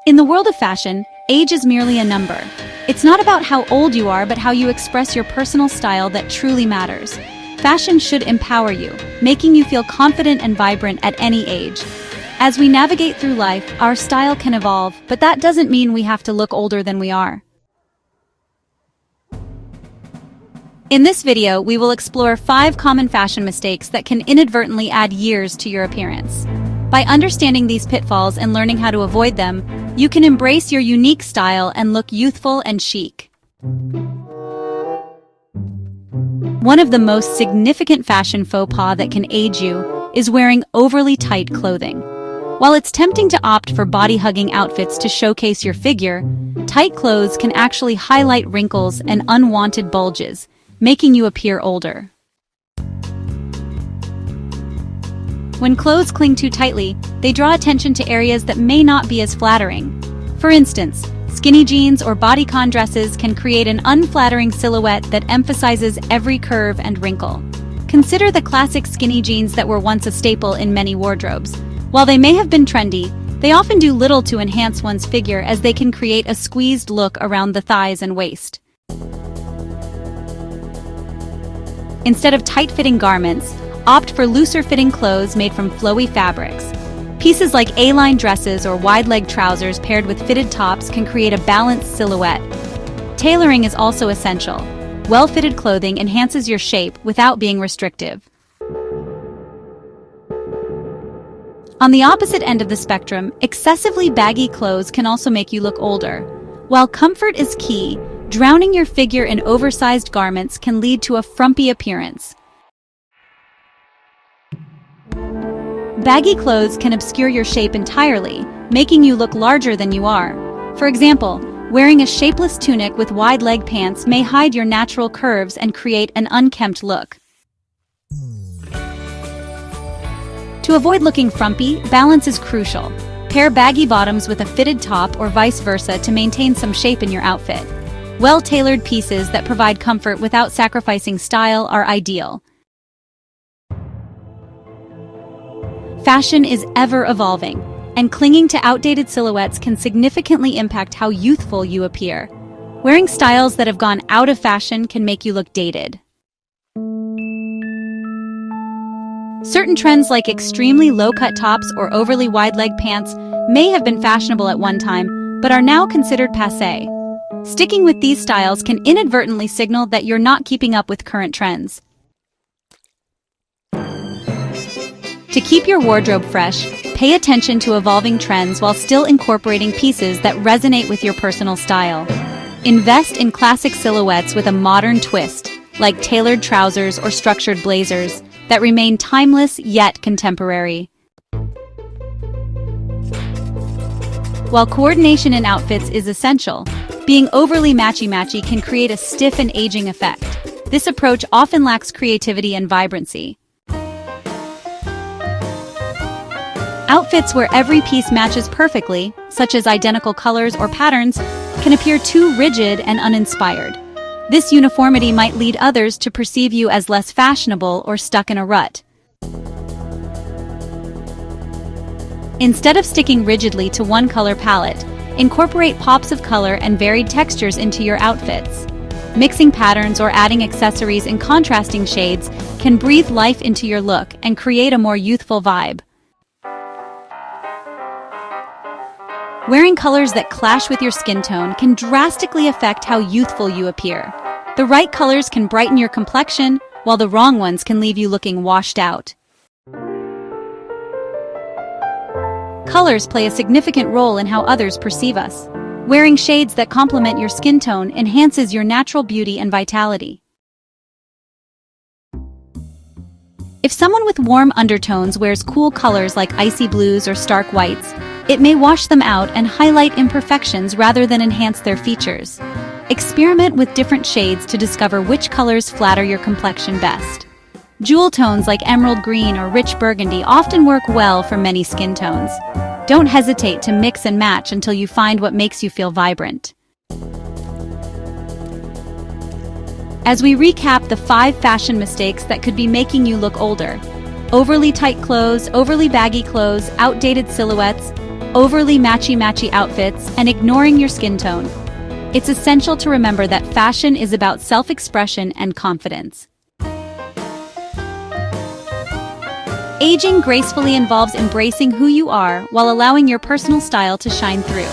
In the world of fashion, age is merely a number. It's not about how old you are, but how you express your personal style that truly matters. Fashion should empower you, making you feel confident and vibrant at any age. As we navigate through life, our style can evolve, but that doesn't mean we have to look older than we are. In this video, we will explore 5 common fashion mistakes that can inadvertently add years to your appearance. By understanding these pitfalls and learning how to avoid them, you can embrace your unique style and look youthful and chic. One of the most significant fashion faux pas that can age you is wearing overly tight clothing. While it's tempting to opt for body-hugging outfits to showcase your figure, tight clothes can actually highlight wrinkles and unwanted bulges, making you appear older. When clothes cling too tightly, they draw attention to areas that may not be as flattering. For instance, skinny jeans or bodycon dresses can create an unflattering silhouette that emphasizes every curve and wrinkle. Consider the classic skinny jeans that were once a staple in many wardrobes. While they may have been trendy, they often do little to enhance one's figure, as they can create a squeezed look around the thighs and waist. Instead of tight-fitting garments, opt for looser-fitting clothes made from flowy fabrics. Pieces like A-line dresses or wide-leg trousers paired with fitted tops can create a balanced silhouette. Tailoring is also essential. Well-fitted clothing enhances your shape without being restrictive. On the opposite end of the spectrum, excessively baggy clothes can also make you look older. While comfort is key, drowning your figure in oversized garments can lead to a frumpy appearance. Baggy clothes can obscure your shape entirely, making you look larger than you are. For example, wearing a shapeless tunic with wide leg pants may hide your natural curves and create an unkempt look. To avoid looking frumpy, balance is crucial. Pair baggy bottoms with a fitted top or vice versa to maintain some shape in your outfit. Well-tailored pieces that provide comfort without sacrificing style are ideal. Fashion is ever-evolving, and clinging to outdated silhouettes can significantly impact how youthful you appear. Wearing styles that have gone out of fashion can make you look dated. Certain trends like extremely low-cut tops or overly wide-leg pants may have been fashionable at one time, but are now considered passé. Sticking with these styles can inadvertently signal that you're not keeping up with current trends. To keep your wardrobe fresh, pay attention to evolving trends while still incorporating pieces that resonate with your personal style. Invest in classic silhouettes with a modern twist, like tailored trousers or structured blazers, that remain timeless yet contemporary. While coordination in outfits is essential, being overly matchy-matchy can create a stiff and aging effect. This approach often lacks creativity and vibrancy. Outfits where every piece matches perfectly, such as identical colors or patterns, can appear too rigid and uninspired. This uniformity might lead others to perceive you as less fashionable or stuck in a rut. Instead of sticking rigidly to one color palette, incorporate pops of color and varied textures into your outfits. Mixing patterns or adding accessories in contrasting shades can breathe life into your look and create a more youthful vibe. Wearing colors that clash with your skin tone can drastically affect how youthful you appear. The right colors can brighten your complexion, while the wrong ones can leave you looking washed out. Colors play a significant role in how others perceive us. Wearing shades that complement your skin tone enhances your natural beauty and vitality. If someone with warm undertones wears cool colors like icy blues or stark whites, it may wash them out and highlight imperfections rather than enhance their features. Experiment with different shades to discover which colors flatter your complexion best. Jewel tones like emerald green or rich burgundy often work well for many skin tones. Don't hesitate to mix and match until you find what makes you feel vibrant. As we recap the 5 fashion mistakes that could be making you look older: overly tight clothes, overly baggy clothes, outdated silhouettes, overly matchy-matchy outfits, and ignoring your skin tone. It's essential to remember that fashion is about self-expression and confidence. Aging gracefully involves embracing who you are while allowing your personal style to shine through.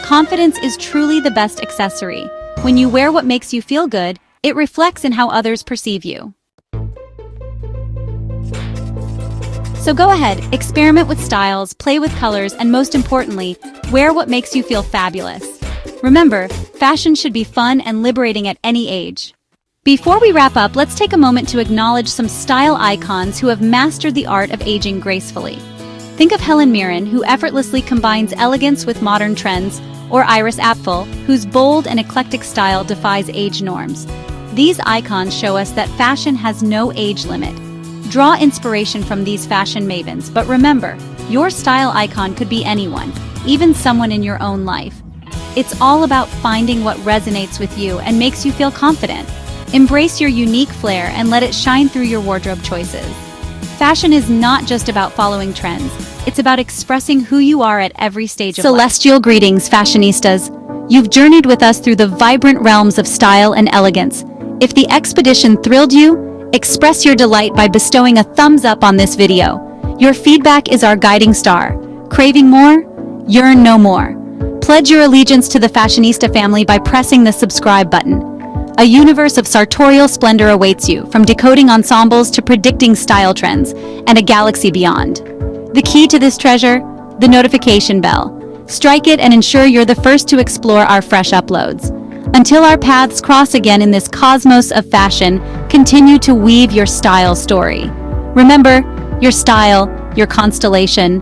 Confidence is truly the best accessory. When you wear what makes you feel good, it reflects in how others perceive you. So go ahead, experiment with styles, play with colors, and most importantly, wear what makes you feel fabulous. Remember, fashion should be fun and liberating at any age. Before we wrap up, let's take a moment to acknowledge some style icons who have mastered the art of aging gracefully. Think of Helen Mirren, who effortlessly combines elegance with modern trends, or Iris Apfel, whose bold and eclectic style defies age norms. These icons show us that fashion has no age limit. Draw inspiration from these fashion mavens, but remember, your style icon could be anyone, even someone in your own life. It's all about finding what resonates with you and makes you feel confident. Embrace your unique flair and let it shine through your wardrobe choices. Fashion is not just about following trends, it's about expressing who you are at every stage of life. Celestial greetings, fashionistas. You've journeyed with us through the vibrant realms of style and elegance. If the expedition thrilled you, express your delight by bestowing a thumbs up on this video. Your feedback is our guiding star. Craving more? Yearn no more. Pledge your allegiance to the fashionista family by pressing the subscribe button. A universe of sartorial splendor awaits you, from decoding ensembles to predicting style trends, and a galaxy beyond. The key to this treasure? The notification bell. Strike it and ensure you're the first to explore our fresh uploads. Until our paths cross again in this cosmos of fashion, continue to weave your style story. Remember, your style, your constellation,